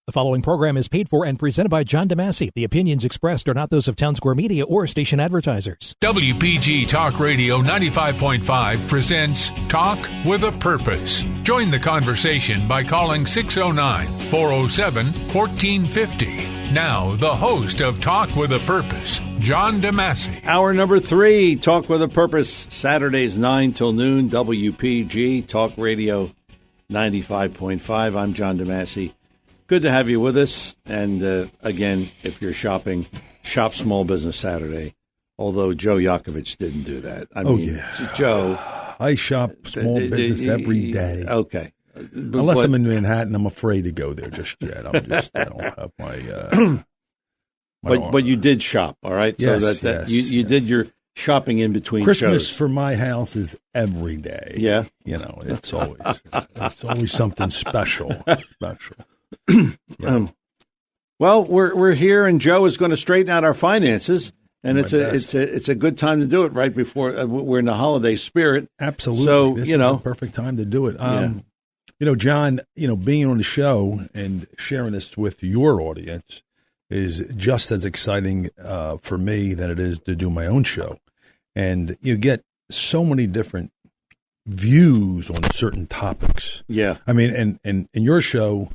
The following program is paid for and presented by John DeMasi. The opinions expressed are not those of Town Square Media or station advertisers. WPG Talk Radio 95.5 presents Talk with a Purpose. Join the conversation by calling 609-407-1450. Now, the host of Talk with a Purpose, John DeMasi. Hour number 3, Talk with a Purpose, Saturdays 9 till noon, WPG Talk Radio 95.5. I'm John DeMasi. Good to have you with us. And again, if you're shopping, shop Small Business Saturday. Although Joe Yakovich didn't do that. Joe. I shop small business every day. Okay. Unless I'm in Manhattan, I'm afraid to go there just yet. I don't have my. But you did shop, all right? Yes, so you did your shopping in between Christmas shows. For my house is every day. Yeah. You know, it's always something special. Well, we're here, and Joe is going to straighten out our finances, and it's a good time to do it right before we're in the holiday spirit. Absolutely. So this is the perfect time to do it. John, being on the show and sharing this with your audience is just as exciting for me than it is to do my own show, and you get so many different views on certain topics. Yeah, I mean, and in your show,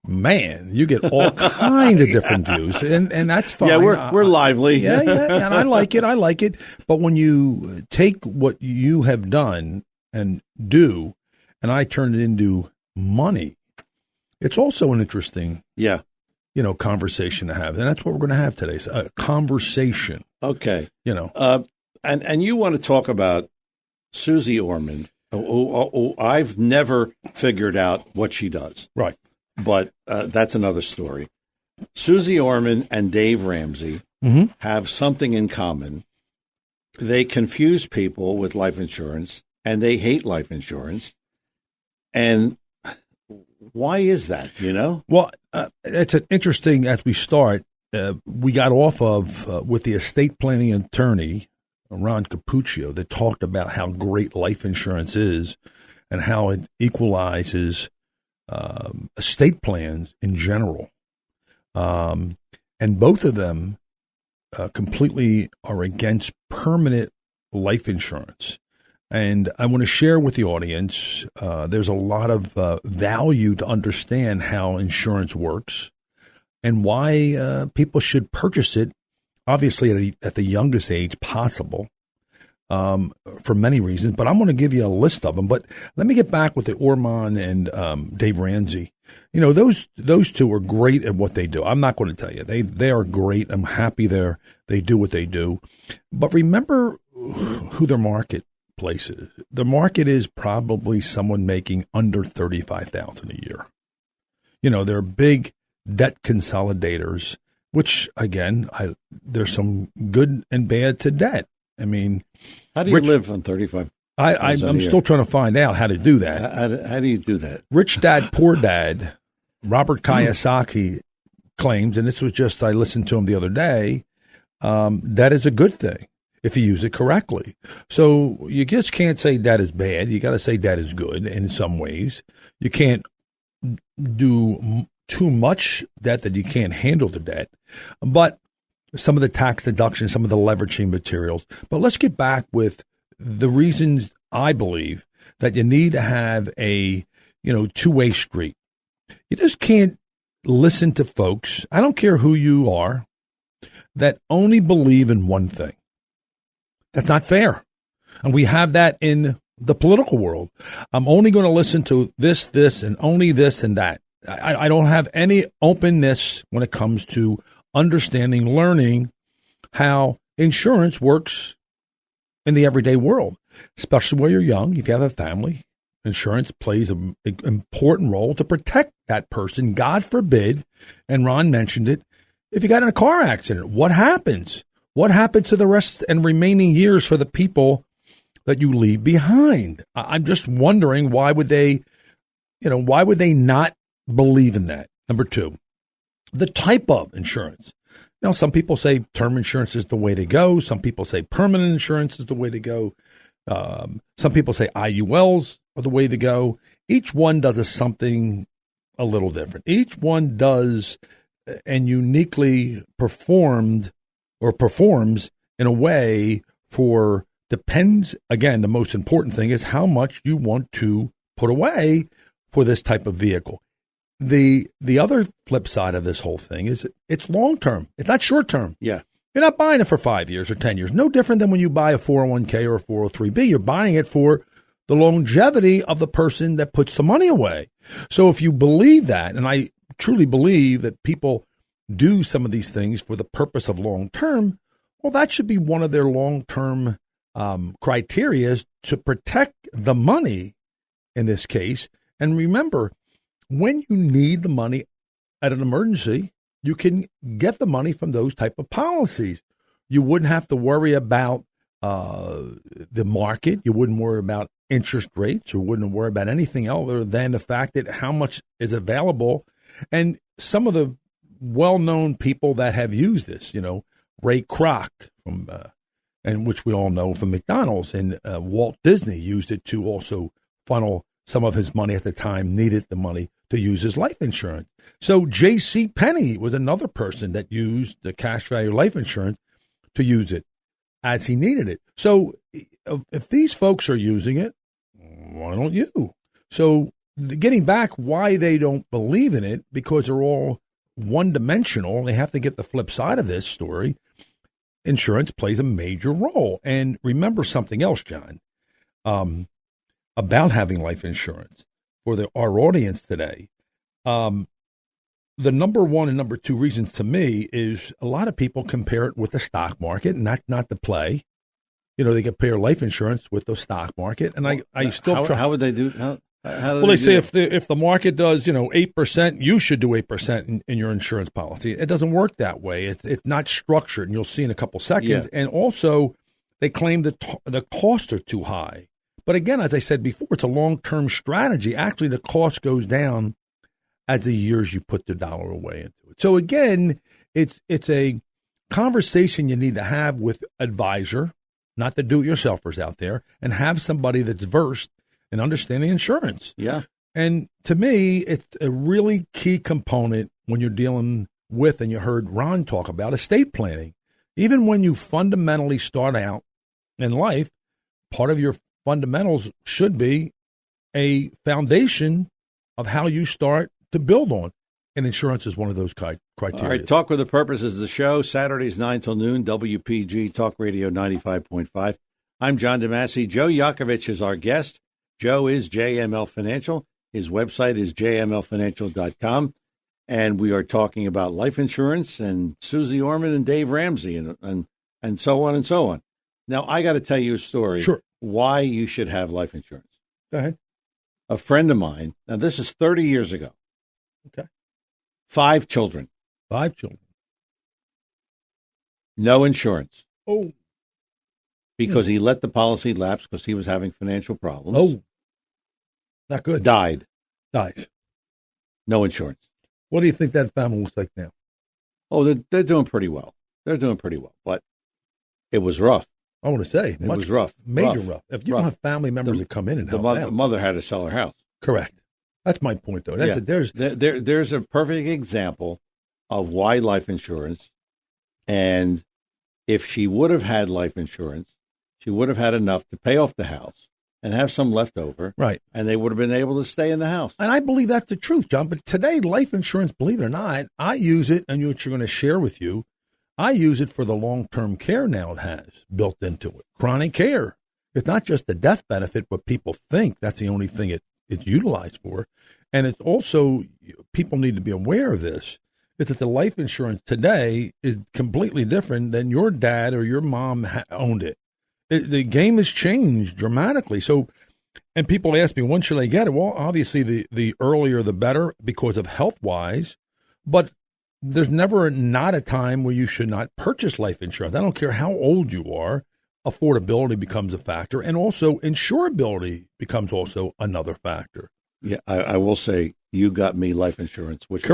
man, you get all kind of different views, and that's fine. Yeah, we're lively. Yeah, and I like it. But when you take what you have done and do, and I turn it into money, it's also an interesting, conversation to have, and that's what we're going to have today. So, a conversation. Okay. And you want to talk about Susie Orman, who I've never figured out what she does. Right. But that's another story. Susie Orman and Dave Ramsey have something in common. They confuse people with life insurance, and they hate life insurance. And why is that, Well, it's an interesting, as we start, we got off of, with the estate planning attorney, Ron Capuccio, that talked about how great life insurance is and how it equalizes estate plans in general. And both of them completely are against permanent life insurance. And I want to share with the audience, there's a lot of value to understand how insurance works and why people should purchase it, obviously at the youngest age possible. For many reasons, but I'm going to give you a list of them. But let me get back with the Orman and Dave Ramsey. Those two are great at what they do. I'm not going to tell you they are great. I'm happy they do what they do. But remember who their marketplace is. The market is probably someone making under $35,000 a year. They're big debt consolidators, which again, there's some good and bad to debt. I mean, how do you live on 35? I'm still trying to find out how to do that. How do you do that? Rich Dad, Poor Dad, Robert Kiyosaki claims, and this was just, I listened to him the other day, that is a good thing if you use it correctly. So you just can't say that is bad. You got to say that is good in some ways. You can't do too much debt that you can't handle the debt. But some of the tax deductions, some of the leveraging materials. But let's get back with the reasons I believe that you need to have a, two-way street. You just can't listen to folks, I don't care who you are, that only believe in one thing. That's not fair. And we have that in the political world. I'm only going to listen to this, and only this and that. I don't have any openness when it comes to understanding, learning how insurance works in the everyday world, especially where you're young. If you have a family, insurance plays an important role to protect that person. God forbid, and Ron mentioned it, if you got in a car accident, what happens? What happens to the rest and remaining years for the people that you leave behind? I'm just wondering, why would they not believe in that? Number two, the type of insurance. Some people say term insurance is the way to go. Some people say permanent insurance is the way to go. Some people say IULs are the way to go. Each one does something a little different. Each one does and uniquely performs in a way for, depends, again, the most important thing is how much you want to put away for this type of vehicle. The other flip side of this whole thing is it's long-term. It's not short-term. Yeah. You're not buying it for 5 years or 10 years. No different than when you buy a 401k or a 403b. You're buying it for the longevity of the person that puts the money away. So if you believe that, and I truly believe that people do some of these things for the purpose of long-term, well, that should be one of their long-term criteria to protect the money in this case. And remember, when you need the money at an emergency, you can get the money from those type of policies. You wouldn't have to worry about the market. You wouldn't worry about interest rates. You wouldn't worry about anything other than the fact that how much is available. And some of the well-known people that have used this, Ray Kroc from, and which we all know from McDonald's, and Walt Disney used it to also funnel some of his money at the time, needed the money to use his life insurance. So J.C. Penney was another person that used the cash value life insurance to use it as he needed it. So if these folks are using it, why don't you? So getting back why they don't believe in it, because they're all one-dimensional. They have to get the flip side of this story. Insurance plays a major role. And remember something else, John, about having life insurance for our audience today. The number one and number two reasons to me is a lot of people compare it with the stock market, and that's not the play. They compare life insurance with the stock market, and I still try. How would they do? How well, they say if the market does 8%, you should do 8% in your insurance policy. It doesn't work that way. It's not structured, and you'll see in a couple seconds. Yeah. And also, they claim that the costs are too high. But again, as I said before, it's a long-term strategy. Actually, the cost goes down as the years you put the dollar away into it. So again, it's a conversation you need to have with advisor, not the do-it-yourselfers out there, and have somebody that's versed in understanding insurance. Yeah. And to me, it's a really key component when you're dealing with, and you heard Ron talk about, estate planning. Even when you fundamentally start out in life, part of your fundamentals should be a foundation of how you start to build on. And insurance is one of those criteria. All right, Talk with a Purpose is the show, Saturdays 9 till noon, WPG Talk Radio 95.5. I'm John DeMasi. Joe Yakovich is our guest. Joe is JML Financial. His website is jmlfinancial.com. And we are talking about life insurance and Susie Orman and Dave Ramsey and so on and so on. Now, I got to tell you a story. Sure. Why you should have life insurance. Go ahead. A friend of mine, now this is 30 years ago. Okay. 5 children. 5 children. No insurance. Oh. Because he let the policy lapse because he was having financial problems. Oh. Not good. Died. Dies. No insurance. What do you think that family looks like now? Oh, they're doing pretty well. They're doing pretty well. But it was rough. I want to say. It was rough. Major rough. If you don't have family members that come in and help out. The mother had to sell her house. Correct. That's my point, though. There's a perfect example of why life insurance, and if she would have had life insurance, she would have had enough to pay off the house and have some left over. Right. And they would have been able to stay in the house. And I believe that's the truth, John. But today, life insurance, believe it or not, I use it, and what you're going to share with you, I use it for the long-term care now it has built into it. Chronic care. It's not just the death benefit, but people think that's the only thing it's utilized for. And it's also, people need to be aware of this, is that the life insurance today is completely different than your dad or your mom owned it. The game has changed dramatically. So, and people ask me, when should I get it? Well, obviously the earlier the better because of health-wise, but there's never not a time where you should not purchase life insurance. I don't care how old you are. Affordability becomes a factor, and also insurability becomes also another factor. Yeah, I will say you got me life insurance, which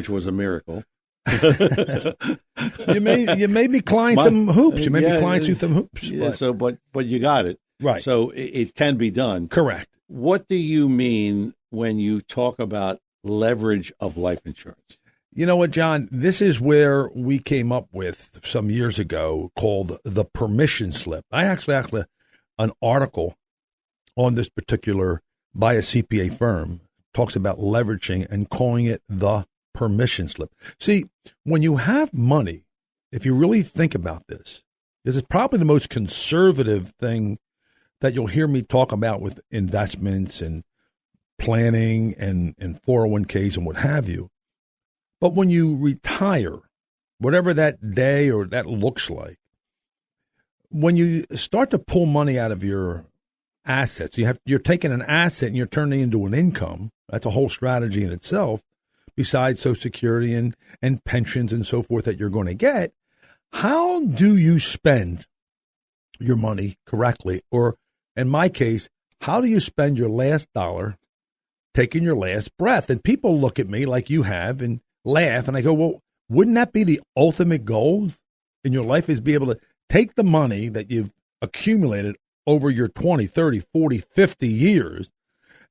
was a miracle. You made me climb some hoops. You made me climb through some hoops. Yeah, but you got it. Right. So it can be done. Correct. What do you mean when you talk about leverage of life insurance? You know what, John? This is where we came up with some years ago called the permission slip. I actually an article on this particular by a CPA firm talks about leveraging and calling it the permission slip. See, when you have money, if you really think about this is probably the most conservative thing that you'll hear me talk about with investments and planning and 401ks and what have you. But when you retire, whatever that day or that looks like, when you start to pull money out of your assets, you're taking an asset and you're turning it into an income. That's a whole strategy in itself, besides Social Security and pensions and so forth that you're going to get. How do you spend your money correctly? Or in my case, how do you spend your last dollar taking your last breath? And people look at me like you have and laugh, and I go, well, wouldn't that be the ultimate goal in your life, is be able to take the money that you've accumulated over your 20, 30, 40, 50 years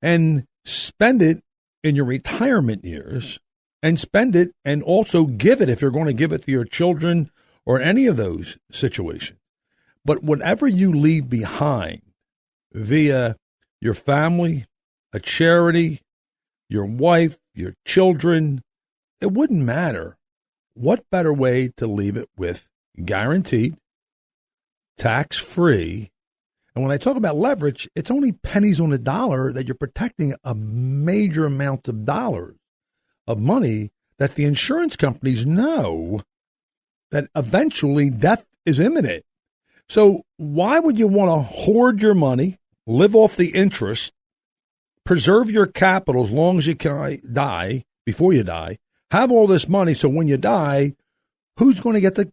and spend it in your retirement years, and spend it and also give it if you're going to give it to your children or any of those situations. But whatever you leave behind via your family, a charity, your wife, your children, it wouldn't matter. What better way to leave it with guaranteed, tax-free? And when I talk about leverage, it's only pennies on the dollar that you're protecting a major amount of dollars of money that the insurance companies know that eventually death is imminent. So why would you want to hoard your money, live off the interest, preserve your capital as long as you can die, before you die, have all this money so when you die, who's going to get the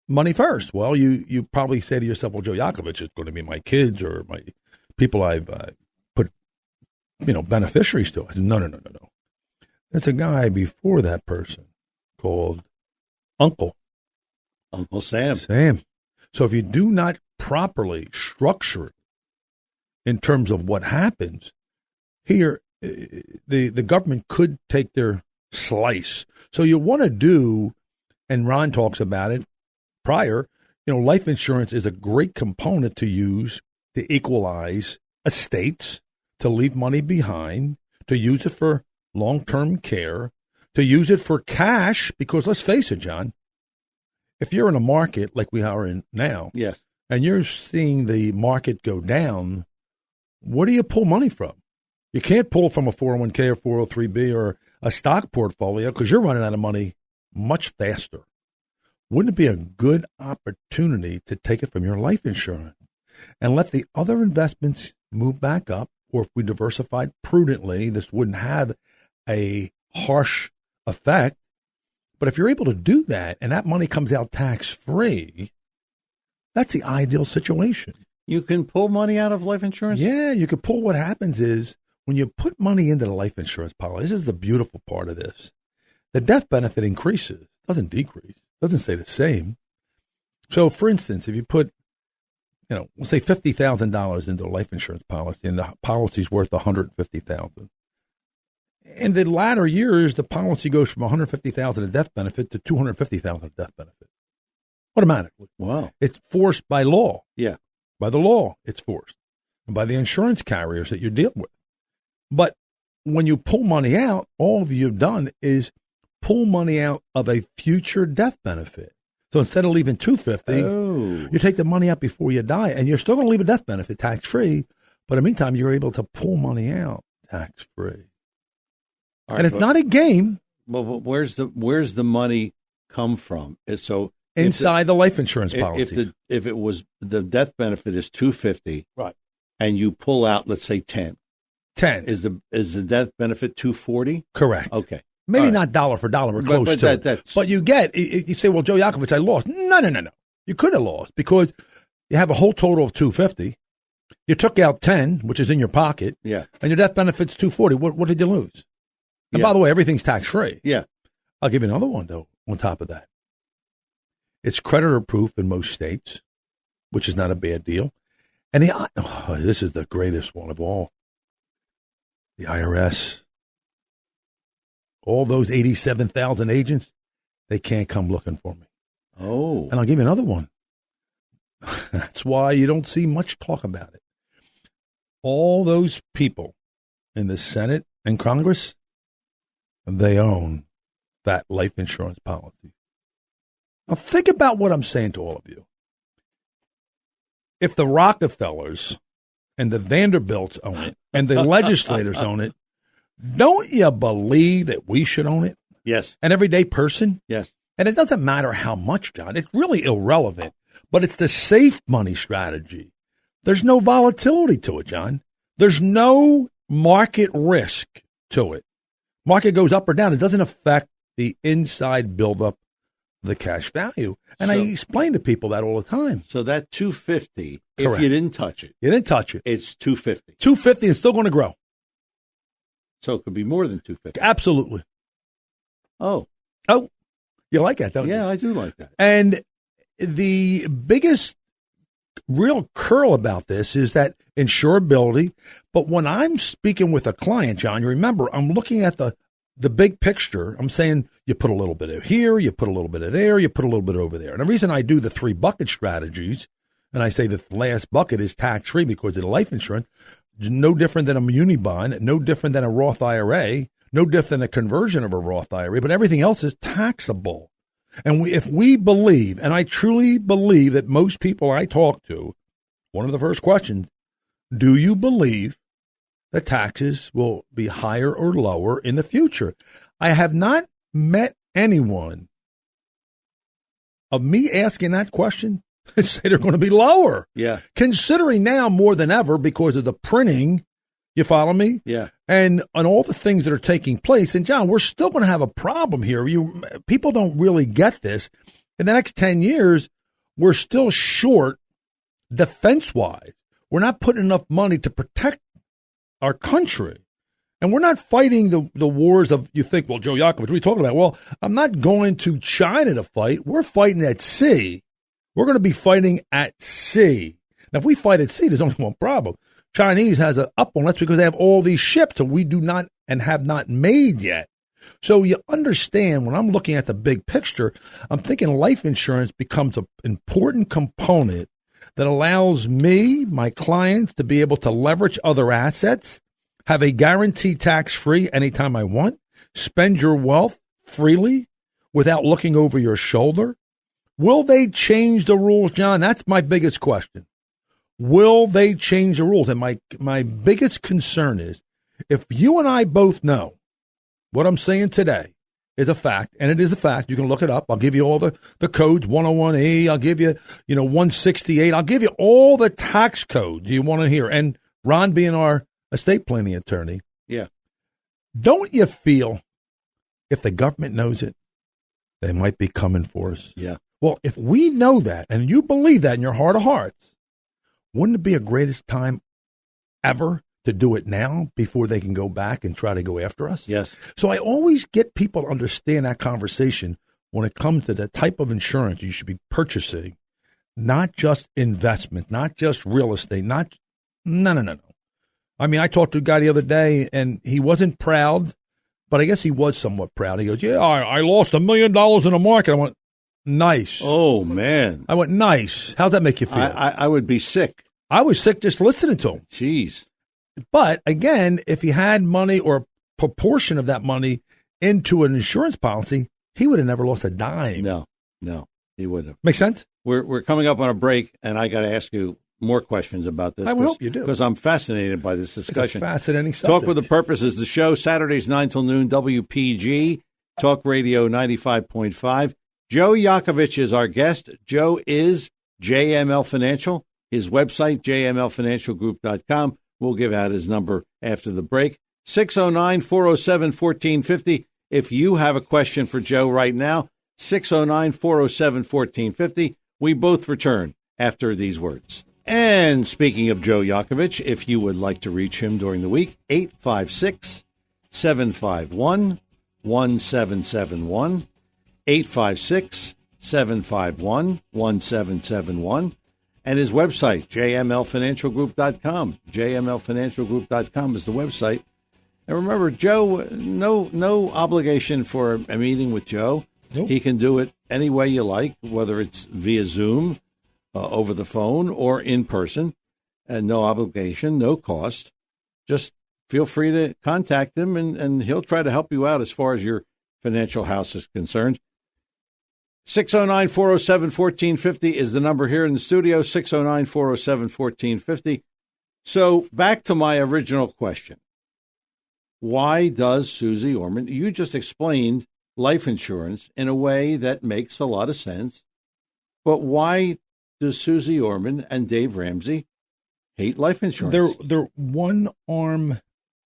money first? Well, you probably say to yourself, well, Joe Yakovich is going to be my kids or my people I've put, beneficiaries to. I said, no. There's a guy before that person called Uncle Sam. So if you do not properly structure it in terms of what happens here, the government could take their slice. So you want to do, and Ron talks about it prior, life insurance is a great component to use to equalize estates, to leave money behind, to use it for long-term care, to use it for cash, because let's face it, John, if you're in a market like we are in now, yes, and you're seeing the market go down, where do you pull money from? You can't pull from a 401k or 403b or a stock portfolio because you're running out of money much faster. Wouldn't it be a good opportunity to take it from your life insurance and let the other investments move back up? Or if we diversified prudently, this wouldn't have a harsh effect. But if you're able to do that and that money comes out tax-free, that's the ideal situation. You can pull money out of life insurance? Yeah, you can pull. What happens is when you put money into the life insurance policy, this is the beautiful part of this. The death benefit increases, doesn't decrease, doesn't stay the same. So, for instance, if you put, we'll say $50,000 into a life insurance policy and the policy's worth $150,000. In the latter years, the policy goes from $150,000 of death benefit to $250,000 of death benefit. Automatically. Wow. It's forced by law. Yeah. By the law, it's forced. And by the insurance carriers that you deal with. But when you pull money out, all you've done is pull money out of a future death benefit. So instead of leaving $250,000, you take the money out before you die, and you're still going to leave a death benefit tax-free. But in the meantime, you're able to pull money out tax-free. Right, and it's not a game. Well, where's the money come from? So inside the life insurance policy. If it was the death benefit is $250,000, right, and you pull out, let's say $10,000. Is the death benefit $240,000? Correct. Okay. Maybe not dollar for dollar, but close to it. But you say, well, Joe Yakovich, I lost. No. You could have lost because you have a whole total of $250,000. You took out $10,000, which is in your pocket. Yeah. And your death benefit's $240,000. What did you lose? And by the way, everything's tax-free. Yeah. I'll give you another one, though, on top of that. It's creditor proof in most states, which is not a bad deal. And this is the greatest one of all. The IRS all those 87,000 agents, they can't come looking for me. Oh. And I'll give you another one. That's why you don't see much talk about it. All those people in the Senate and Congress, they own that life insurance policy. Now think about what I'm saying to all of you. If the Rockefellers and the Vanderbilts own it and the legislators own it, don't you believe that we should own it? Yes. An everyday person? Yes. And it doesn't matter how much, John. It's really irrelevant. But it's the safe money strategy. There's no volatility to it, John. There's no market risk to it. Market goes up or down. It doesn't affect the inside buildup of the cash value. And I explain to people that all the time. So that 250, Correct. if you didn't touch it. You didn't touch it. It's 250. 250 is still going to grow. So it could be more than 250. Absolutely. Oh. Oh, you like that, don't you? Yeah, I do like that. And the biggest real curl about this is that insurability. But when I'm speaking with a client, John, you remember, I'm looking at the big picture. I'm saying you put a little bit of here, you put a little bit of there, you put a little bit over there. And the reason I do the 3 bucket strategies, and I say the last bucket is tax-free because of the life insurance, no different than a muni bond, no different than a Roth IRA, no different than a conversion of a Roth IRA, but everything else is taxable. And if we believe, and I truly believe that most people I talk to, one of the first questions, do you believe that taxes will be higher or lower in the future? I have not met anyone of me asking that question and say they're going to be lower. Yeah. Considering now more than ever because of the printing, you follow me? Yeah. And all the things that are taking place. And, John, we're still going to have a problem here. People don't really get this. In the next 10 years, we're still short defense-wise. We're not putting enough money to protect our country. And we're not fighting the wars of, you think, well, Joe Yakovich, what are we talking about? Well, I'm not going to China to fight. We're fighting at sea. We're going to be fighting at sea. Now, if we fight at sea, there's only one problem. Chinese has an up on us because they have all these ships that we do not and have not made yet. So you understand when I'm looking at the big picture, I'm thinking life insurance becomes an important component that allows me, my clients, to be able to leverage other assets, have a guaranteed tax-free anytime I want, spend your wealth freely without looking over your shoulder. Will they change the rules, John? That's my biggest question. Will they change the rules? And my biggest concern is if you and I both know what I'm saying today is a fact, and it is a fact, you can look it up. I'll give you all the codes, 101E, I'll give you, 168. I'll give you all the tax codes you want to hear. And Ron being our estate planning attorney. Yeah. Don't you feel if the government knows it, they might be coming for us? Yeah. Well, if we know that and you believe that in your heart of hearts, wouldn't it be a greatest time ever to do it now before they can go back and try to go after us? Yes. So I always get people to understand that conversation when it comes to the type of insurance you should be purchasing, not just investment, not just real estate, no. I mean, I talked to a guy the other day, and he wasn't proud, but I guess he was somewhat proud. He goes, yeah, I lost $1 million in the market. I went, nice. Oh, man. I went, nice. How'd that make you feel? I would be sick. I was sick just listening to him. Jeez. But again, if he had money or a proportion of that money into an insurance policy, he would have never lost a dime. No, he wouldn't have. Make sense? We're coming up on a break, and I got to ask you more questions about this. I will hope you do. Because I'm fascinated by this discussion. It's a fascinating subject. Talk with a Purpose is the show, Saturdays 9 till noon, WPG, Talk Radio 95.5. Joe Yakovich is our guest. Joe is JML Financial. His website, jmlfinancialgroup.com. We'll give out his number after the break. 609-407-1450. If you have a question for Joe right now, 609-407-1450. We both return after these words. And speaking of Joe Yakovich, if you would like to reach him during the week, 856-751-1771. 856-751-1771. And his website, jmlfinancialgroup.com. jmlfinancialgroup.com is the website. And remember, Joe, no obligation for a meeting with Joe. Nope. He can do it any way you like, whether it's via Zoom, over the phone, or in person. And no obligation, no cost. Just feel free to contact him, and he'll try to help you out as far as your financial house is concerned. 609-407-1450 is the number here in the studio, 609-407-1450. So back to my original question. Why does Susie Orman, you just explained life insurance in a way that makes a lot of sense, but why does Susie Orman and Dave Ramsey hate life insurance? They're one-arm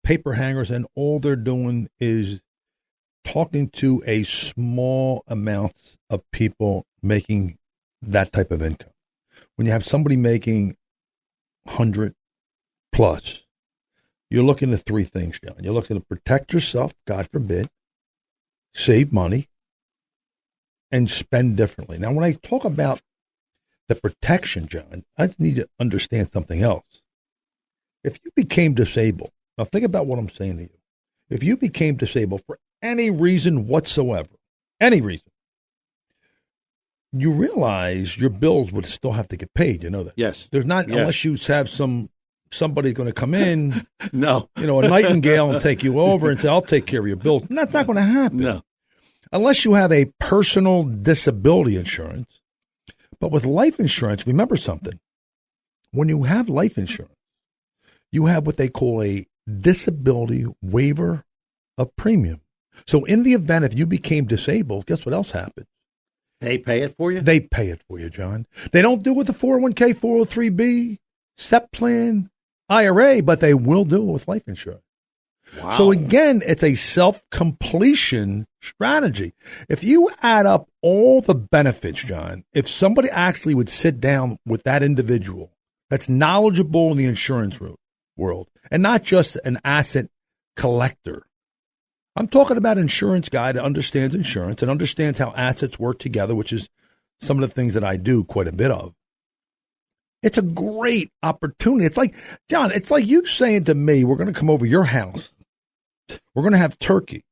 paper hangers, and all they're doing is talking to a small amount of people making that type of income. When you have somebody making 100 plus, you're looking at three things, John. You're looking to protect yourself, God forbid, save money, and spend differently. Now, when I talk about the protection, John, I need to understand something else. If you became disabled, now think about what I'm saying to you. If you became disabled for any reason whatsoever, any reason, you realize your bills would still have to get paid. You know that? Yes. There's not, yes. Unless you have somebody going to come in, no, a nightingale and take you over and say, I'll take care of your bills. That's not going to happen. No. Unless you have a personal disability insurance. But with life insurance, remember something. When you have life insurance, you have what they call a disability waiver of premium. So in the event if you became disabled, guess what else happens? They pay it for you? They pay it for you, John. They don't do it with the 401k, 403b, SEP plan, IRA, but they will do it with life insurance. Wow. So again, it's a self-completion strategy. If you add up all the benefits, John, if somebody actually would sit down with that individual that's knowledgeable in the insurance world and not just an asset collector, I'm talking about an insurance guy that understands insurance and understands how assets work together, which is some of the things that I do quite a bit of. It's a great opportunity. It's like, John, it's like you saying to me, we're going to come over your house. We're going to have turkey.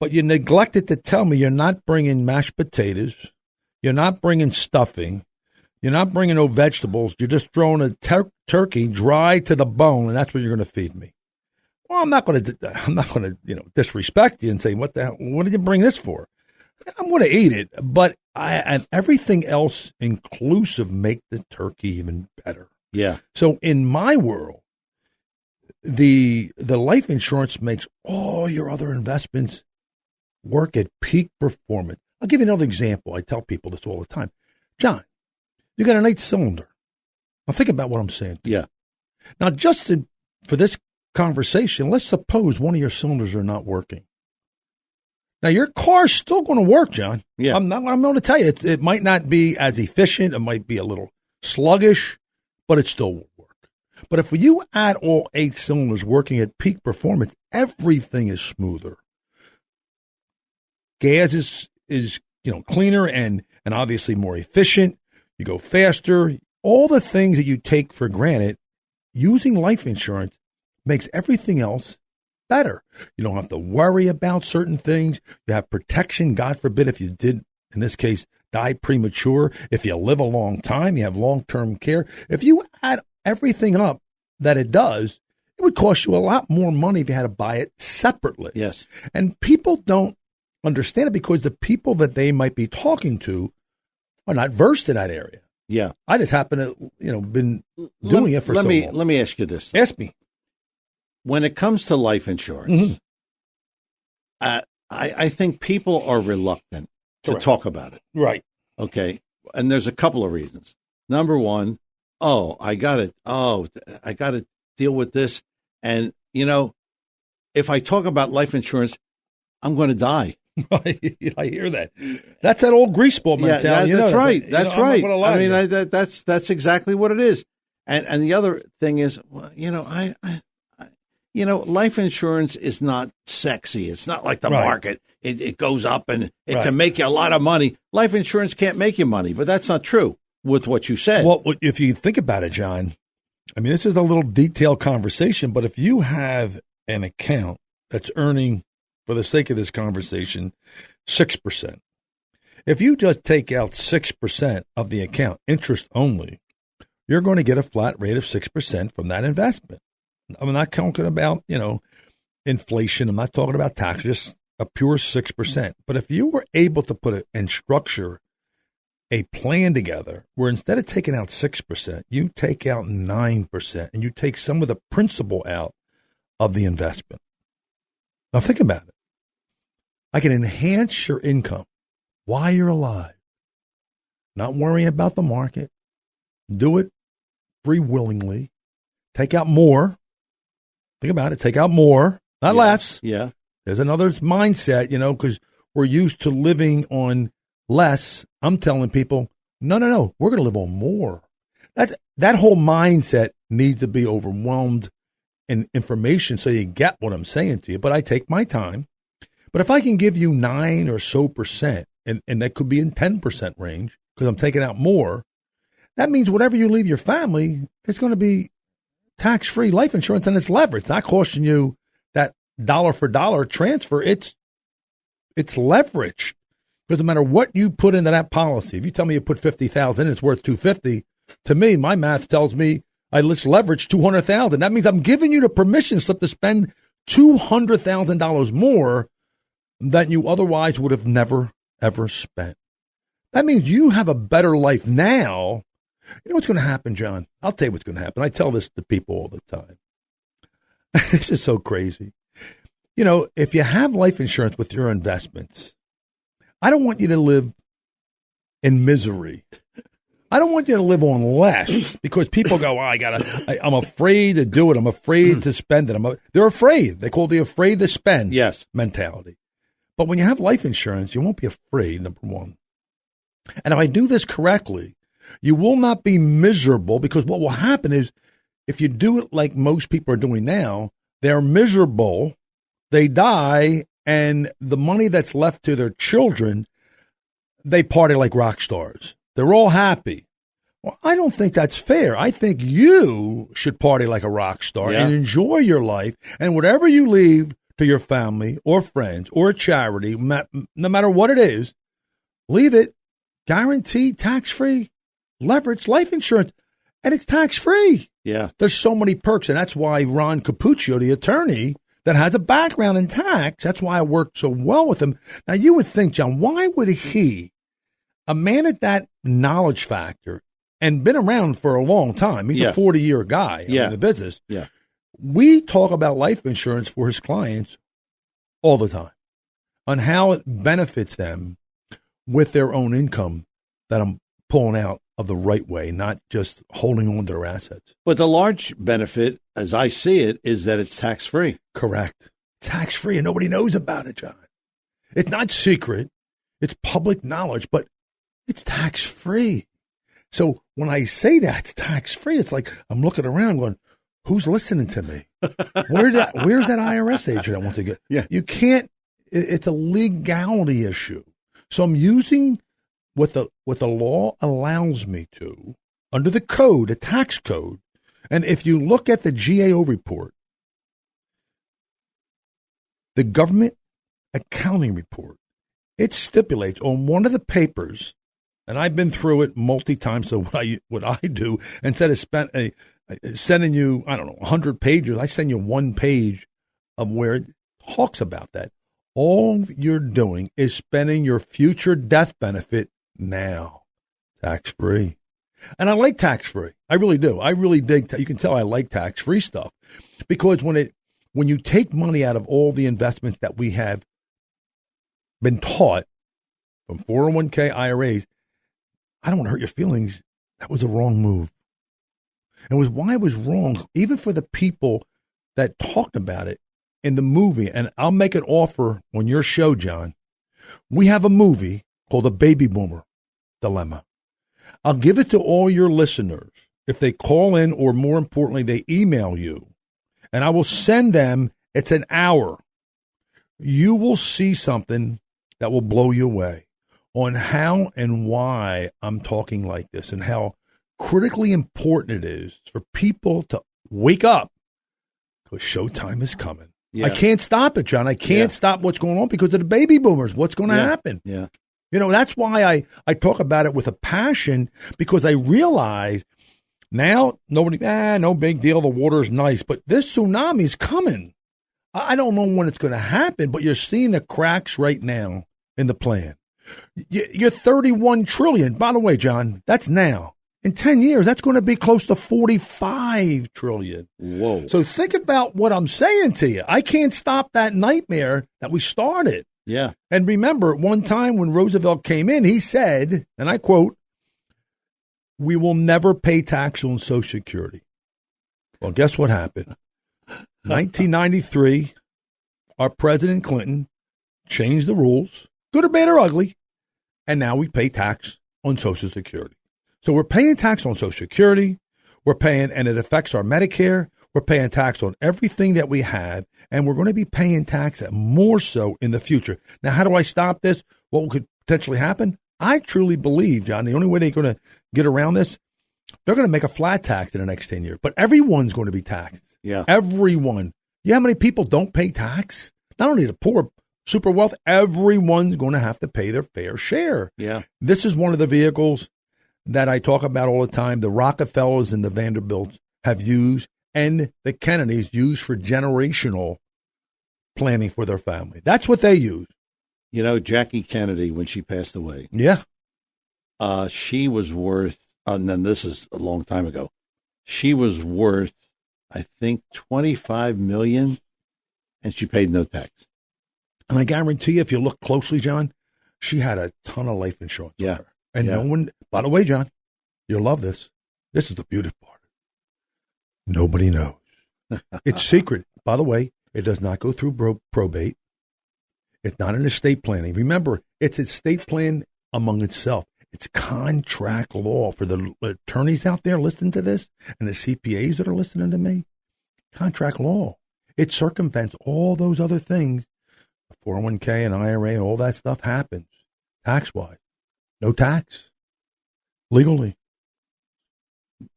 But you neglected to tell me you're not bringing mashed potatoes. You're not bringing stuffing. You're not bringing no vegetables. You're just throwing a turkey dry to the bone, and that's what you're going to feed me. Well, I'm not going to, disrespect you and say, what did you bring this for? I'm going to eat it, but and everything else inclusive make the turkey even better. Yeah. So in my world, the life insurance makes all your other investments work at peak performance. I'll give you another example. I tell people this all the time. John, you got an 8-cylinder. Now think about what I'm saying. Yeah. Now, for this conversation, let's suppose one of your cylinders are not working. Now, your car's still going to work, John. Yeah. I'm going to tell you, it might not be as efficient. It might be a little sluggish, but it still will work. But if you add all 8 cylinders working at peak performance, everything is smoother. Gas is cleaner and obviously more efficient. You go faster. All the things that you take for granted, using life insurance makes everything else better. You don't have to worry about certain things. You have protection. God forbid if you did, in this case, die premature. If you live a long time, you have long-term care. If you add everything up that it does, it would cost you a lot more money if you had to buy it separately. Yes. And people don't understand it because the people that they might be talking to are not versed in that area. Yeah. I just happen to, been doing it for so long. Let me ask you this. Ask me. When it comes to life insurance, I think people are reluctant to talk about it. Right. Okay. And there's a couple of reasons. Number one, I got to deal with this. And, if I talk about life insurance, I'm going to die. I hear that. That's that old greaseball mentality. Yeah, that's right. That's right. I mean, that's exactly what it is. And the other thing is, life insurance is not sexy. It's not like the market. It goes up and it can make you a lot of money. Life insurance can't make you money, but that's not true with what you said. Well, if you think about it, John, I mean, this is a little detailed conversation, but if you have an account that's earning, for the sake of this conversation, 6%. If you just take out 6% of the account, interest only, you're going to get a flat rate of 6% from that investment. I'm not talking about, inflation. I'm not talking about taxes, just a pure 6%. But if you were able to put it and structure a plan together where instead of taking out 6%, you take out 9% and you take some of the principal out of the investment. Now think about it. I can enhance your income while you're alive, not worrying about the market. Do it free willingly. Take out more. Think about it. Take out more, not less. Yeah. There's another mindset, because we're used to living on less. I'm telling people, no. We're going to live on more. That whole mindset needs to be overwhelmed in information so you get what I'm saying to you. But I take my time. But if I can give you 9 or so percent, and that could be in 10% range because I'm taking out more, that means whatever you leave your family, it's going to be tax-free life insurance, and it's leverage. It's not costing you that dollar for dollar transfer. It's leverage. Because no matter what you put into that policy, if you tell me you put $50,000 in, it's worth $250. To me, my math tells me let's leverage $200,000. That means I'm giving you the permission slip to spend $200,000 more than you otherwise would have never, ever spent. That means you have a better life now. You know what's going to happen, John? I'll tell you what's going to happen. I tell this to people all the time. This is so crazy. If you have life insurance with your investments, I don't want you to live in misery. I don't want you to live on less because people go, I'm afraid to do it. I'm afraid to spend it. They're afraid. They call it the afraid to spend mentality. But when you have life insurance, you won't be afraid, number one. And if I do this correctly, you will not be miserable because what will happen is if you do it like most people are doing now, they're miserable, they die, and the money that's left to their children, they party like rock stars. They're all happy. Well, I don't think that's fair. I think you should party like a rock star and enjoy your life. And whatever you leave to your family or friends or a charity, no matter what it is, leave it guaranteed, tax-free, leverage life insurance. And it's tax-free. Yeah. There's so many perks. And that's why Ron Capuccio, the attorney that has a background in tax, that's why I worked so well with him. Now, you would think, John, why would he, a man at that knowledge factor, and been around for a long time, he's a 40-year guy in the business. Yeah. We talk about life insurance for his clients all the time on how it benefits them with their own income that I'm pulling out of the right way, not just holding on to their assets. But the large benefit, as I see it, is that it's tax-free. Correct. Tax-free, and nobody knows about it, John. It's not secret. It's public knowledge, but it's tax-free. So when I say that, it's tax-free, it's like I'm looking around going, who's listening to me? Where's that IRS agent I want to get? Yeah. You can't, it's a legality issue. So I'm using what the law allows me to under the code, the tax code. And if you look at the GAO report, the government accounting report, it stipulates on one of the papers, and I've been through it multi times. So what I do, instead of sending you, 100 pages, I send you one page of where it talks about that. All you're doing is spending your future death benefit now, tax-free. And I like tax-free. I really do. I really dig. You can tell I like tax-free stuff because when you take money out of all the investments that we have been taught from 401k IRAs, I don't want to hurt your feelings. That was a wrong move. And why it was wrong, even for the people that talked about it in the movie. And I'll make an offer on your show, John. We have a movie called The Baby Boomer Dilemma. I'll give it to all your listeners if they call in, or more importantly, they email you. And I will send them, it's an hour. You will see something that will blow you away on how and why I'm talking like this and how critically important it is for people to wake up because showtime is coming. Yeah. I can't stop it, John. I can't stop what's going on because of the baby boomers. What's going to happen? Yeah. You know, that's why I talk about it with a passion, because I realize now no big deal. The water's nice, but this tsunami's coming. I don't know when it's going to happen, but you're seeing the cracks right now in the plan. You're 31 trillion. By the way, John, that's now. In 10 years, that's going to be close to 45 trillion. Whoa. So think about what I'm saying to you. I can't stop that nightmare that we started. Yeah. And remember, one time when Roosevelt came in, he said, and I quote, "We will never pay tax on Social Security." Well, guess what happened? 1993, our President Clinton changed the rules, good or bad or ugly, and now we pay tax on Social Security. So we're paying tax on Social Security, we're paying, and it affects our Medicare, we're paying tax on everything that we have, and we're going to be paying tax more so in the future. Now, how do I stop this? What could potentially happen? I truly believe, John, the only way they're going to get around this, they're going to make a flat tax in the next 10 years, but everyone's going to be taxed. Yeah. Everyone. You know how many people don't pay tax? Not only the poor, super wealth, everyone's going to have to pay their fair share. Yeah. This is one of the vehicles that I talk about all the time. The Rockefellers and the Vanderbilts have used, and the Kennedys use for generational planning for their family. That's what they use. You know, Jackie Kennedy, when she passed away, she was worth, and then this is a long time ago, she was worth, I think, $25 million, and she paid no tax. And I guarantee you, if you look closely, John, she had a ton of life insurance. Yeah. On her. And no one, by the way, John, you'll love this. This is the beautiful part. Nobody knows. It's secret. By the way, it does not go through probate. It's not an estate planning. Remember, it's estate plan among itself. It's contract law for the attorneys out there listening to this and the CPAs that are listening to me. Contract law. It circumvents all those other things. 401k and IRA and all that stuff happens tax-wise. No tax. Legally.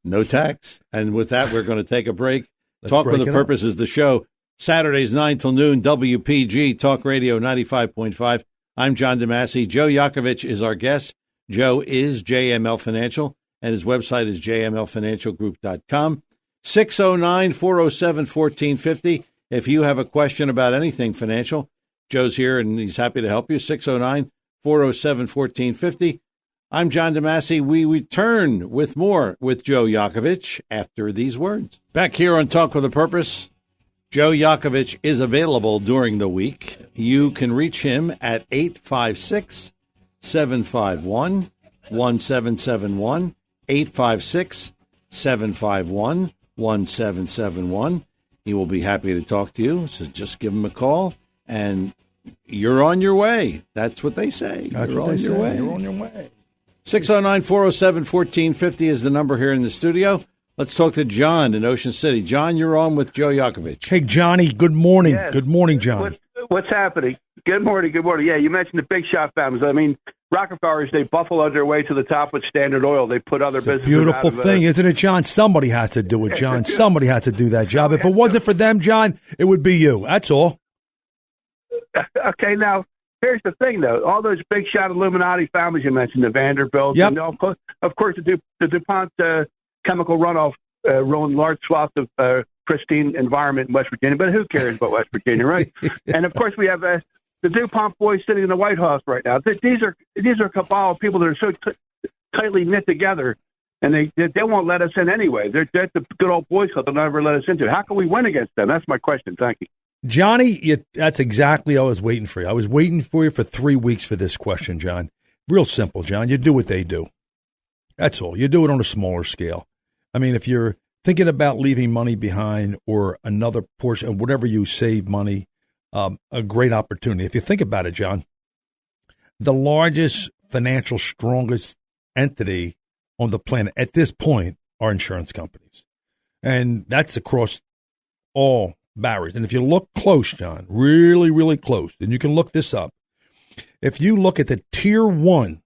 No tax. And with that, we're going to take a break. Talk with a Purpose is the show. Saturdays, 9 till noon, WPG, Talk Radio 95.5. I'm John DeMasi. Joe Yakovich is our guest. Joe is JML Financial, and his website is jmlfinancialgroup.com. 609-407-1450. If you have a question about anything financial, Joe's here, and he's happy to help you. 609-407-1450. I'm John DeMasi. We return with more with Joe Yakovich after these words. Back here on Talk with a Purpose, Joe Yakovich is available during the week. You can reach him at 856-751-1771, 856-751-1771. He will be happy to talk to you, so just give him a call, and you're on your way. That's what they say. You're on your way. You're on your way. 609-407-1450 is the number here in the studio. Let's talk to John in Ocean City. John, you're on with Joe Yakovich. Hey, Johnny. Good morning. Yes. Good morning, Johnny. What's happening? Good morning. Good morning. Yeah, you mentioned the big shot families. I mean, Rockefellers, they buffaloed their way to the top with Standard Oil. They put other businesses Beautiful out of, thing, isn't it, John? Somebody has to do it, John. Somebody has to do that job. If it wasn't for them, John, it would be you. That's all. Okay, now, here's the thing, though. All those big shot Illuminati families you mentioned, the Vanderbilts, yep. and of course the DuPont chemical runoff ruined large swaths of pristine environment in West Virginia. But who cares about West Virginia, right? And, of course, we have the DuPont boys sitting in the White House right now. These are cabal of people that are so tightly knit together, and they won't let us in anyway. They're the good old boys club. They'll never let us into. How can we win against them? That's my question. Thank you. Johnny, that's exactly what I was waiting for you. I was waiting for you for 3 weeks for this question, John. Real simple, John. You do what they do. That's all. You do it on a smaller scale. I mean, if you're thinking about leaving money behind or another portion of whatever you save money, a great opportunity. If you think about it, John, the largest financial strongest entity on the planet at this point are insurance companies. And that's across all barriers. And if you look close, John, really, really close, and you can look this up. If you look at the tier one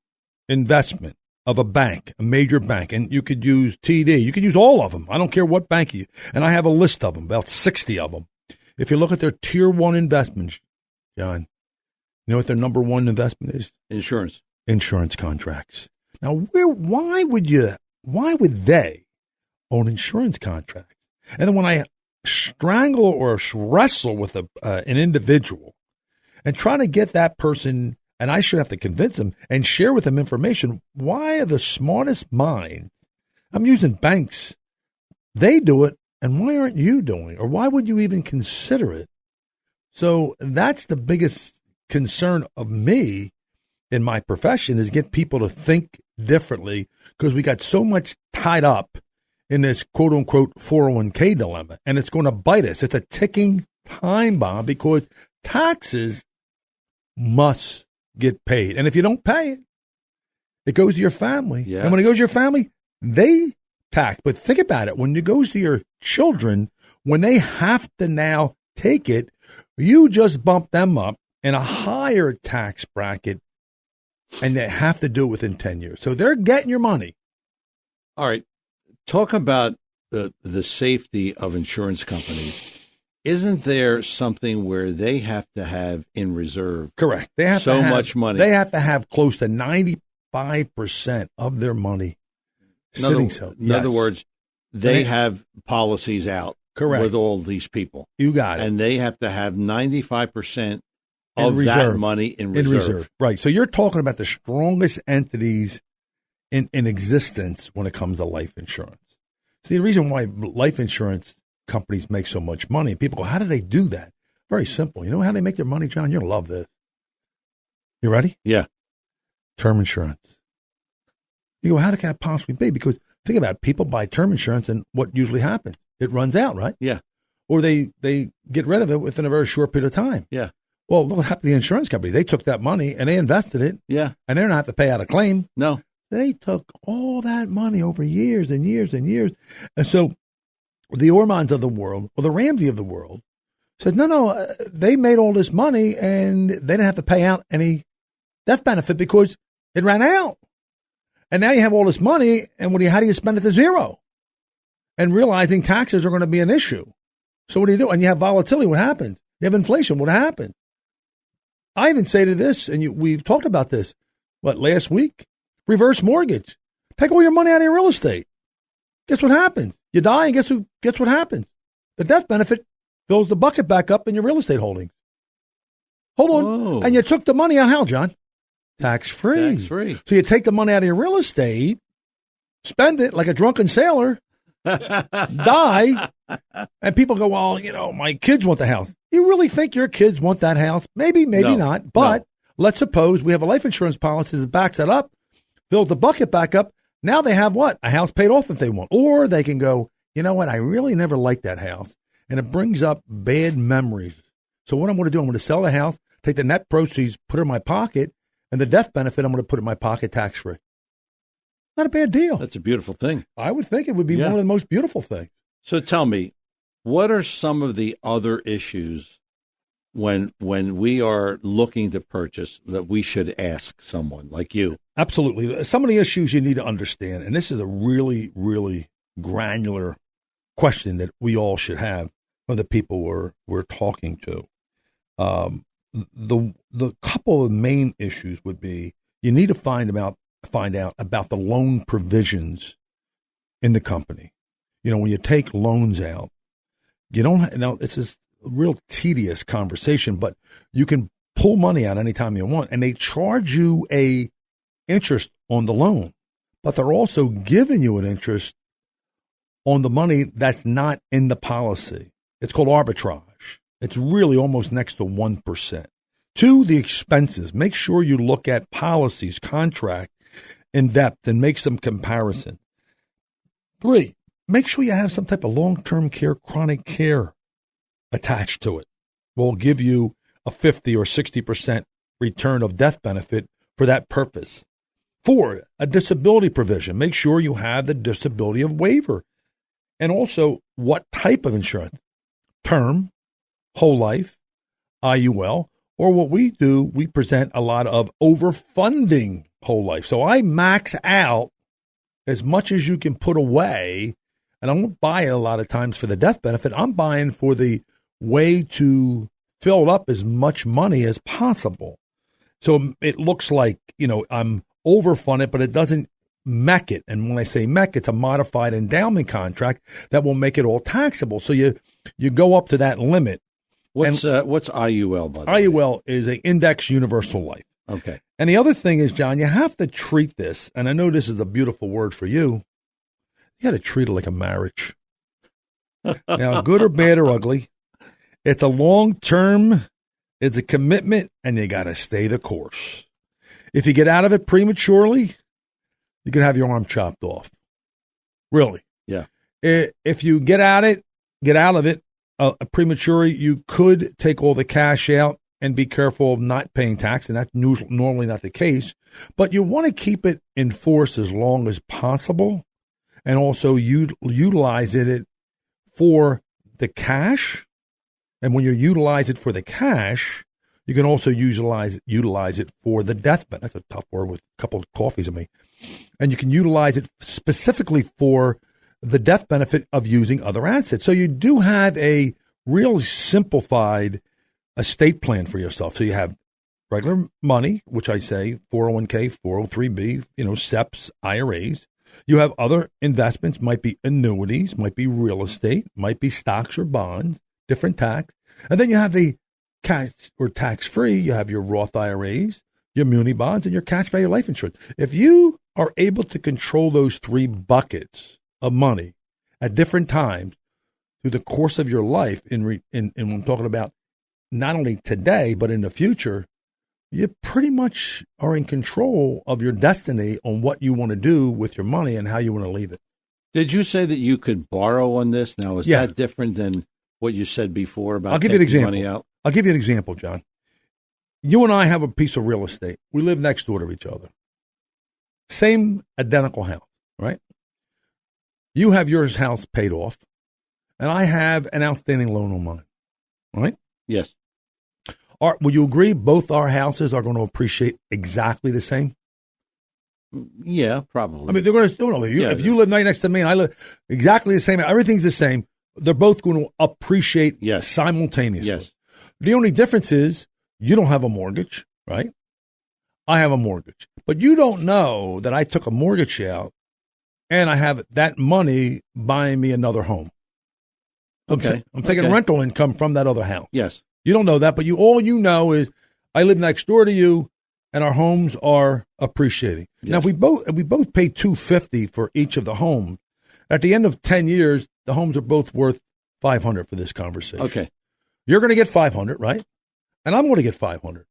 investment of a bank, a major bank, and you could use TD, you could use all of them. I don't care what bank you, and I have a list of them, about 60 of them. If you look at their tier one investments, John, you know what their number one investment is? Insurance. Insurance contracts. Now, why would they own insurance contracts? And then when I strangle or wrestle with an individual and try to get that person, and I should have to convince them and share with them information, why are the smartest minds, I'm using banks, they do it, and why aren't you doing it? Or why would you even consider it? So that's the biggest concern of me in my profession, is get people to think differently, because we got so much tied up in this quote unquote 401k dilemma, and it's going to bite us. It's a ticking time bomb, because taxes must get paid. And if you don't pay it, it goes to your family. Yeah. And when it goes to your family, they tax. But think about it. When it goes to your children, when they have to now take it, you just bump them up in a higher tax bracket, and they have to do it within 10 years. So they're getting your money. All right. Talk about the safety of insurance companies. Isn't there something where they have to have in reserve? Correct. They have so much money. They have to have close to 95% of their money sitting. In other words, they have policies out. Correct. With all these people. You got it. And they have to have 95% of that money in reserve. Right. So you're talking about the strongest entities in existence when it comes to life insurance. See, the reason why life insurance companies make so much money, people go, how do they do that? Very simple. You know how they make their money, John? You're going to love this. You ready? Yeah. Term insurance. You go, how can that possibly be? Because think about it. People buy term insurance, and what usually happens? It runs out, right? Yeah. Or they get rid of it within a very short period of time. Yeah. Well, look what happened to the insurance company. They took that money and they invested it. Yeah. And they don't have to pay out a claim. No. They took all that money over years and years and years. And so the Ormans of the world, or the Ramsey of the world, said, no, they made all this money and they didn't have to pay out any death benefit because it ran out. And now you have all this money, and how do you spend it to zero? And realizing taxes are going to be an issue. So what do you do? And you have volatility. What happens? You have inflation. What happens? I even say to this, and we've talked about this, last week? Reverse mortgage. Take all your money out of your real estate. Guess what happens? You die, and guess what happens? The death benefit fills the bucket back up in your real estate holdings. Hold on. Whoa. And you took the money out how, John? Tax-free. Tax-free. So you take the money out of your real estate, spend it like a drunken sailor, die, and people go, well, my kids want the house. You really think your kids want that house? Maybe No, not. But let's suppose we have a life insurance policy that backs it up, fills the bucket back up. Now they have what? A house paid off if they want. Or they can go, you know what? I really never liked that house. And it brings up bad memories. So what I'm going to do, I'm going to sell the house, take the net proceeds, put it in my pocket, and the death benefit, I'm going to put it in my pocket tax-free. Not a bad deal. That's a beautiful thing. I would think it would be one of the most beautiful things. So tell me, what are some of the other issues when we are looking to purchase that we should ask someone like you? Absolutely. Some of the issues you need to understand, and this is a really, really granular question that we all should have from the people we're talking to. The couple of main issues would be, you need to find out about the loan provisions in the company. When you take loans out, you don't know, it's this real tedious conversation, but you can pull money out anytime you want, and they charge you a interest on the loan, but they're also giving you an interest on the money that's not in the policy. It's called arbitrage. It's really almost next to 1%. 2, the expenses. Make sure you look at policies, contract in depth, and make some comparison. 3, make sure you have some type of long-term care, chronic care attached to it. We'll give you a 50 or 60% return of death benefit for that purpose. 4, a disability provision. Make sure you have the disability of waiver. And also, what type of insurance? Term, whole life, IUL, or what we do, we present a lot of overfunding whole life. So I max out as much as you can put away, and I won't buy it a lot of times for the death benefit. I'm buying for the way to fill up as much money as possible. So it looks like, I'm overfunded, but it doesn't MEC it. And when I say MEC, it's a modified endowment contract that will make it all taxable. So you go up to that limit. What's IUL, by the way? IUL is an index universal life. Okay. And the other thing is, John, you have to treat this, and I know this is a beautiful word for you, you got to treat it like a marriage. Now, good or bad or ugly, it's a long-term, it's a commitment, and you got to stay the course. If you get out of it prematurely, you could have your arm chopped off. Really. Yeah. If you get out of it prematurely, you could take all the cash out and be careful of not paying tax, and that's normally not the case. But you want to keep it in force as long as possible, and also utilize it for the cash. And when you utilize it for the cash, you can also utilize it for the death benefit. That's a tough word with a couple of coffees in me. And you can utilize it specifically for the death benefit of using other assets. So you do have a real simplified estate plan for yourself. So you have regular money, which I say 401k, 403b, SEPs, IRAs. You have other investments, might be annuities, might be real estate, might be stocks or bonds, different tax. And then you have the cash or tax-free. You have your Roth IRAs, your muni bonds, and your cash value life insurance. If you are able to control those three buckets of money at different times through the course of your life, and I'm talking about not only today, but in the future, you pretty much are in control of your destiny on what you want to do with your money and how you want to leave it. Did you say that you could borrow on this? Now, is that different than what you said before about taking money out? I'll give you an example, John. You and I have a piece of real estate. We live next door to each other. Same identical house, right? You have your house paid off, and I have an outstanding loan on mine, right? Yes. Would you agree both our houses are going to appreciate exactly the same? Yeah, probably. I mean, they're going to. If you live right next to me and I live exactly the same, everything's the same. They're both going to appreciate simultaneously. Yes. The only difference is you don't have a mortgage, right? I have a mortgage, but you don't know that I took a mortgage out and I have that money buying me another home. Okay. I'm taking rental income from that other house. Yes. You don't know that, but all you know is I live next door to you, and our homes are appreciating. Yes. Now, if we both pay $250 for each of the homes, at the end of 10 years, the homes are both worth $500 for this conversation. Okay. You're going to get $500, right? And I'm going to get $500.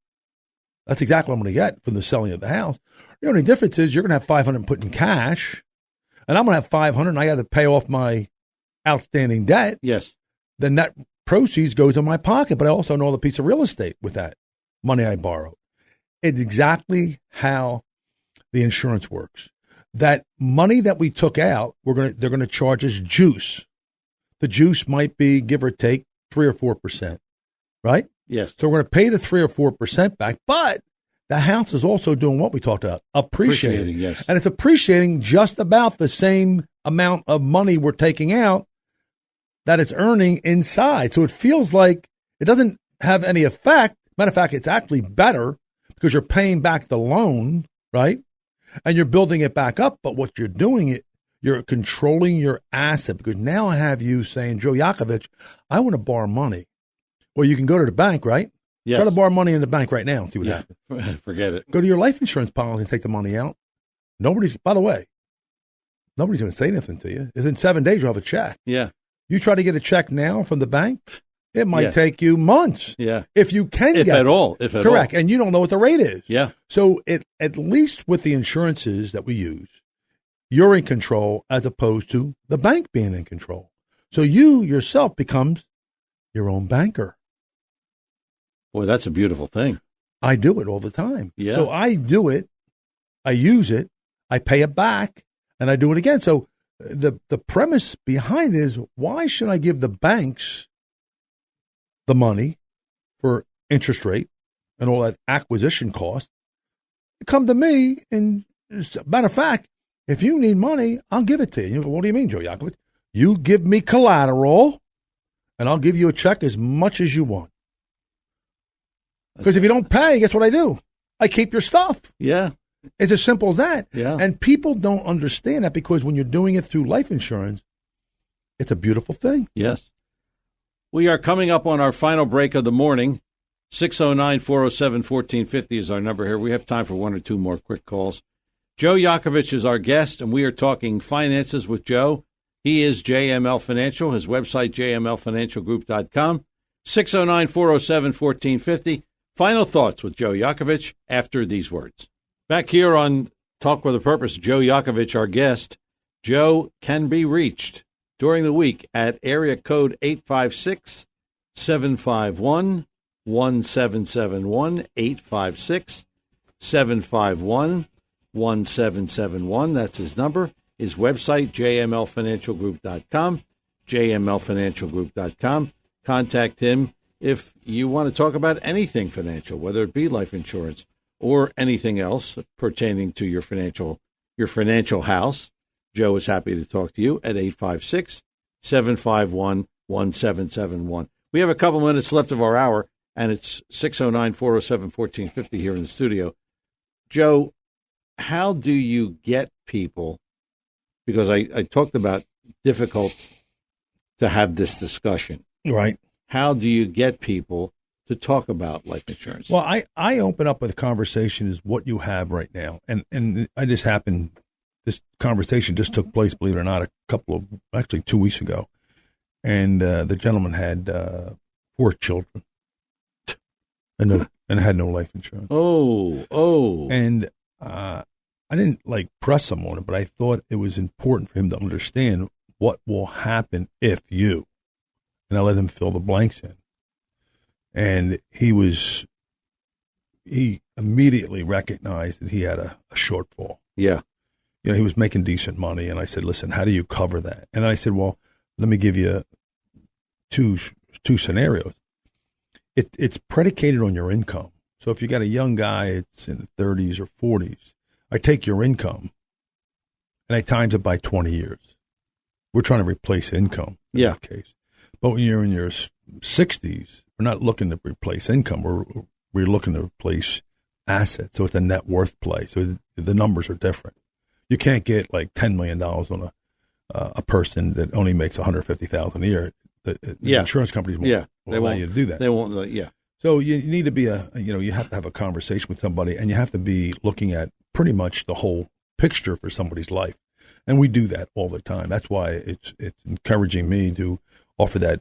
That's exactly what I'm going to get from the selling of the house. The only difference is you're going to have $500 put in cash, and I'm going to have $500, and I got to pay off my outstanding debt. Yes. The net proceeds goes in my pocket, but I also know the piece of real estate with that money I borrowed. It's exactly how the insurance works. That money that we took out, they're going to charge us juice. The juice might be, give or take, 3 or 4%, right? Yes. So we're going to pay the 3 or 4% back, but the house is also doing what we talked about, appreciating. Yes. And it's appreciating just about the same amount of money we're taking out that it's earning inside. So it feels like it doesn't have any effect. Matter of fact, it's actually better because you're paying back the loan, right? And you're building it back up. But what you're doing, you're controlling your asset, because now I have you saying, Joe Yakovich, I want to borrow money. Well, you can go to the bank, right? Yes. Try to borrow money in the bank right now and see what happens. Forget it. Go to your life insurance policy and take the money out. By the way, nobody's going to say anything to you. In 7 days, you'll have a check. Yeah. You try to get a check now from the bank, it might take you months. Yeah. If you can get it. If at all. Correct. And you don't know what the rate is. Yeah. So at least with the insurances that we use, you're in control as opposed to the bank being in control. So you yourself becomes your own banker. Boy, that's a beautiful thing. I do it all the time. Yeah. So I do it, I use it, I pay it back, and I do it again. So the premise behind it is, why should I give the banks the money for interest rate and all that acquisition cost? Come to me, and matter of fact, if you need money, I'll give it to you. You go, what do you mean, Joe Yakovich? You give me collateral, and I'll give you a check as much as you want. Because if you don't pay, guess what I do? I keep your stuff. Yeah. It's as simple as that. Yeah. And people don't understand that because when you're doing it through life insurance, it's a beautiful thing. Yes. We are coming up on our final break of the morning. 609-407-1450 is our number here. We have time for one or two more quick calls. Joe Yakovich is our guest, and we are talking finances with Joe. He is JML Financial. His website, jmlfinancialgroup.com. 609-407-1450. Final thoughts with Joe Yakovich after these words. Back here on Talk with a Purpose, Joe Yakovich, our guest. Joe can be reached during the week at area code 856-751-1771, 856-751-1771. That's his number. His website, jmlfinancialgroup.com, jmlfinancialgroup.com. Contact him if you want to talk about anything financial, whether it be life insurance or anything else pertaining to your financial house. Joe is happy to talk to you at 856-751-1771. We have a couple minutes left of our hour, and it's 609-407-1450 here in the studio. Joe, how do you get people, because I talked about difficult to have this discussion. Right. How do you get people to talk about life insurance? Well, I open up with a conversation is what you have right now. And I just happened, this conversation just took place, believe it or not, 2 weeks ago. And the gentleman had 4 children and had no life insurance. Oh. And I didn't press him on it, but I thought it was important for him to understand what will happen if you, and I let him fill the blanks in. And he immediately recognized that he had a shortfall. Yeah. He was making decent money. And I said, listen, how do you cover that? And I said, well, let me give you two scenarios. It's predicated on your income. So if you got a young guy, it's in the 30s or 40s, I take your income and I times it by 20 years. We're trying to replace income in that case. But when you're in your 60s, we're not looking to replace income. We're looking to replace assets. So it's a net worth play. So the numbers are different. You can't get $10 million on a person that only makes $150,000 a year. The insurance companies won't allow you to do that. They won't. Yeah. So you need to be you have to have a conversation with somebody, and you have to be looking at pretty much the whole picture for somebody's life. And we do that all the time. That's why it's encouraging me to offer that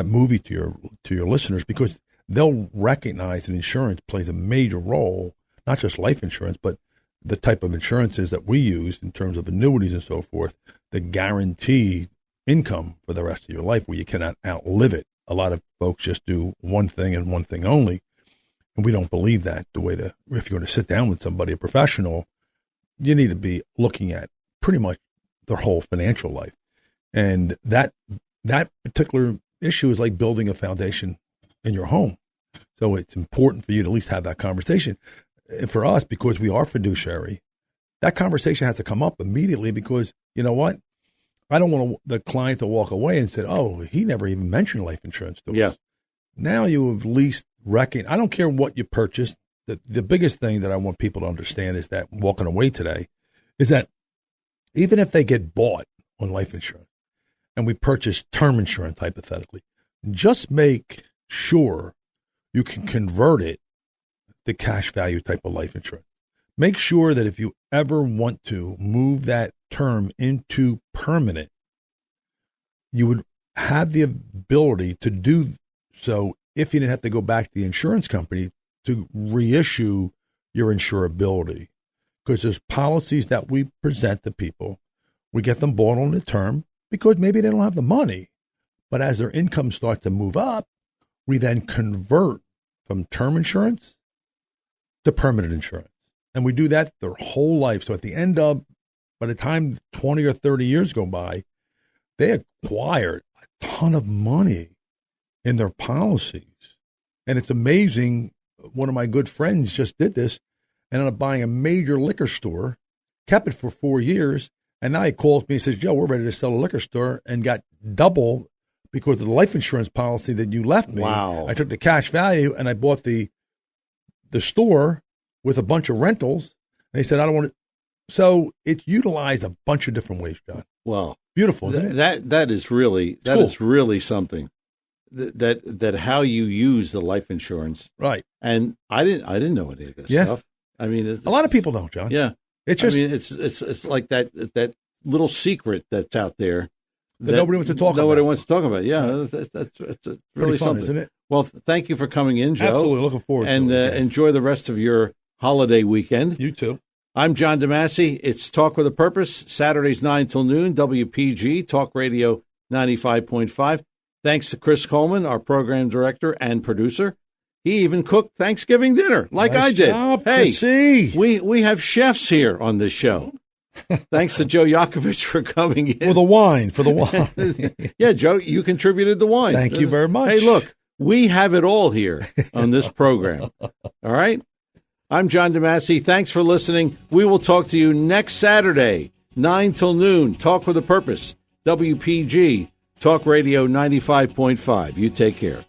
movie to your listeners, because they'll recognize that insurance plays a major role, not just life insurance, but the type of insurances that we use in terms of annuities and so forth, that guarantee income for the rest of your life where you cannot outlive it. A lot of folks just do one thing and one thing only, and we don't believe that. If you're going to sit down with somebody, a professional, you need to be looking at pretty much their whole financial life. And that particular issue is like building a foundation in your home. So it's important for you to at least have that conversation. And for us, because we are fiduciary, that conversation has to come up immediately, because you know what? I don't want the client to walk away and say, oh, he never even mentioned life insurance to us. Yeah. Now you have at least reckoned. I don't care what you purchased. The biggest thing that I want people to understand is that walking away today is that even if they get bought on life insurance and we purchase term insurance, hypothetically, just make sure you can convert it to cash value type of life insurance. Make sure that if you ever want to move that term into permanent, you would have the ability to do so if you didn't have to go back to the insurance company to reissue your insurability. Because there's policies that we present to people, we get them bought on the term because maybe they don't have the money. But as their income starts to move up, we then convert from term insurance to permanent insurance. And we do that their whole life. So at the end of, by the time 20 or 30 years go by, they acquired a ton of money in their policies. And it's amazing. One of my good friends just did this, ended up buying a major liquor store, kept it for 4 years, and now he calls me and says, Joe, we're ready to sell a liquor store, and got double because of the life insurance policy that you left me. Wow. I took the cash value and I bought the store with a bunch of rentals. And they said, I don't want to. So it's utilized a bunch of different ways, John. Well, beautiful, isn't it? That is really cool. is really something. That how you use the life insurance, right? And I didn't know any of this stuff. I mean, a lot of people don't, John. Yeah, it's just. I mean, it's like that little secret that's out there that nobody wants to talk about. Nobody wants to talk about. Yeah, that's really fun, something, isn't it? Well, thank you for coming in, Joe. Absolutely, looking forward to it. And enjoy the rest of your holiday weekend. You too. I'm John DeMasi. It's Talk with a Purpose, Saturdays 9 till noon, WPG, Talk Radio 95.5. Thanks to Chris Coleman, our program director and producer. He even cooked Thanksgiving dinner like nice I did. Job, hey, Chrissy. we have chefs here on this show. Thanks to Joe Yakovich for coming in. For the wine. Yeah, Joe, you contributed the wine. Thank you very much. Hey, look, we have it all here on this program. All right? I'm John DeMasi. Thanks for listening. We will talk to you next Saturday, 9 till noon. Talk with a Purpose. WPG, Talk Radio 95.5. You take care.